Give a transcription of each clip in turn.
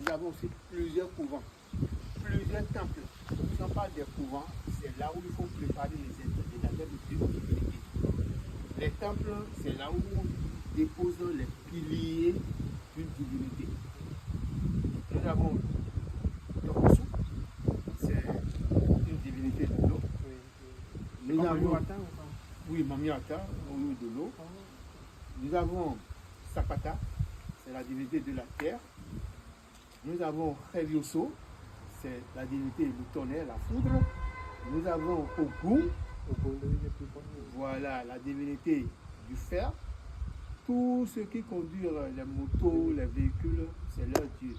nous avons aussi plusieurs couvents, plusieurs temples. Ce ne sont pas des couvents, c'est là où il faut préparer les adeptes d'une divinité. Les temples, c'est là où on dépose les piliers d'une divinité. Nous avons Tokosu, c'est une divinité de l'eau. Nous avons, oui, Mamiata, au lieu de l'eau. Nous avons Sapata, c'est la divinité de la terre. Nous avons Revioso, c'est la divinité du tonnerre, la foudre. Nous avons Ogun, voilà, la divinité du fer. Tous ceux qui conduisent les motos, les véhicules, c'est leur dieu.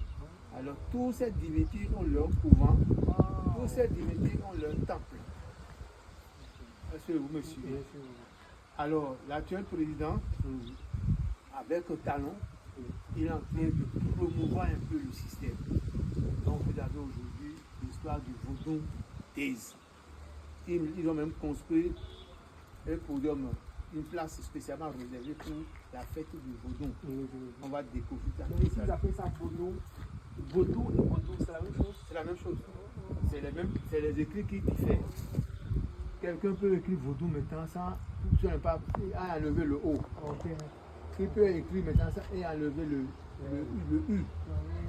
Alors, toutes ces divinités ont leur couvent, toutes ces divinités ont leur temple. Est-ce que vous me suivez? Alors, l'actuel président, avec Talon, il est en train de promouvoir un peu le système. Donc, vous avez aujourd'hui l'histoire du Vaudou Days. Ils ont même construit un podium, une place spécialement réservée pour la fête du Vaudou. On va découvrir ça. Donc, ici, ils appellent ça Vaudou. Vaudou et Vaudou, c'est la même chose? C'est la même chose. C'est les écrits qui diffèrent. Quelqu'un peut écrire Vaudou maintenant sans enlever le O. Okay. Il peut écrire maintenant ça et enlever le U.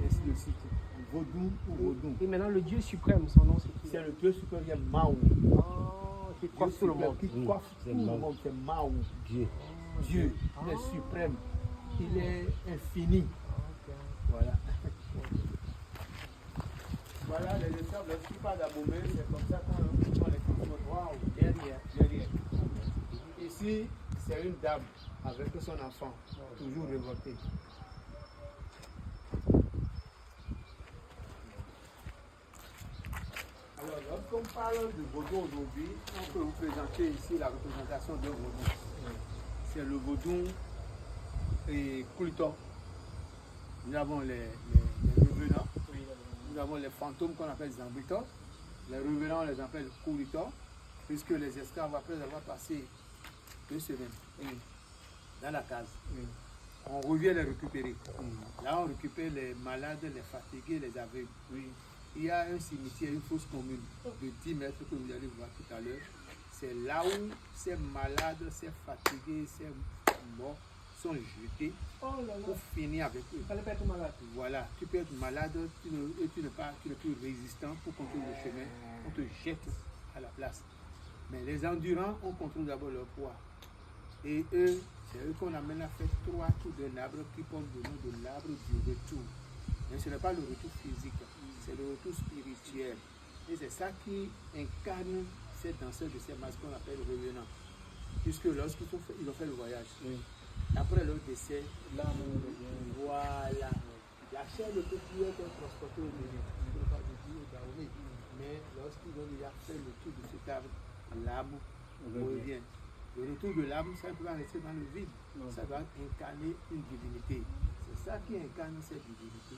Ainsi de suite. Vaudou ou Vaudou. Et maintenant, le Dieu suprême, son nom c'est qui? C'est le Dieu suprême qui est Mao. Qui coiffe tout le monde. Qui coiffe tout le monde, c'est Mao. Dieu. Dieu. Il est suprême. Il est infini. Voilà. Voilà les esclaves, lorsqu'ils parlent d'Abomey, c'est comme ça qu'on les confronte. Waouh, derrière. Ici, c'est une dame avec son enfant, toujours révolté. Alors, lorsqu'on parle de vaudou aujourd'hui, on peut vous présenter ici la représentation d'un vaudou. C'est le vaudou et Kulito. Nous avons les revenants. Nous avons les fantômes qu'on appelle Zambito. Les revenants, on les appelle Kulito, puisque les esclaves, après avoir passé 2 semaines dans la case, on revient les récupérer. Là, on récupère les malades, les fatigués, les aveugles. Il y a un cimetière, une fosse commune de 10 mètres que vous allez voir tout à l'heure. C'est là où ces malades, ces fatigués, ces morts sont jetés pour finir avec eux. Il fallait pas être malade. Voilà, tu peux être malade, tu n'es plus résistant pour contrôler le chemin, on te jette à la place. Mais les endurants, on contrôle d'abord leur poids. Et eux, c'est eux qu'on amène à faire 3 tours d'un arbre qui porte le nom de l'arbre du retour. Mais ce n'est pas le retour physique, c'est le retour spirituel. Et c'est ça qui incarne ces danseurs de ces masques qu'on appelle revenants. Puisque lorsqu'ils ont fait le voyage, après leur décès, voilà, la chair ne peut plus être transportée au Bénin. Mais lorsqu'ils ont déjà fait le tour de cet arbre, l'âme revient. Le retour de l'âme, ça ne peut pas rester dans le vide. Ça doit incarner une divinité. C'est ça qui incarne cette divinité.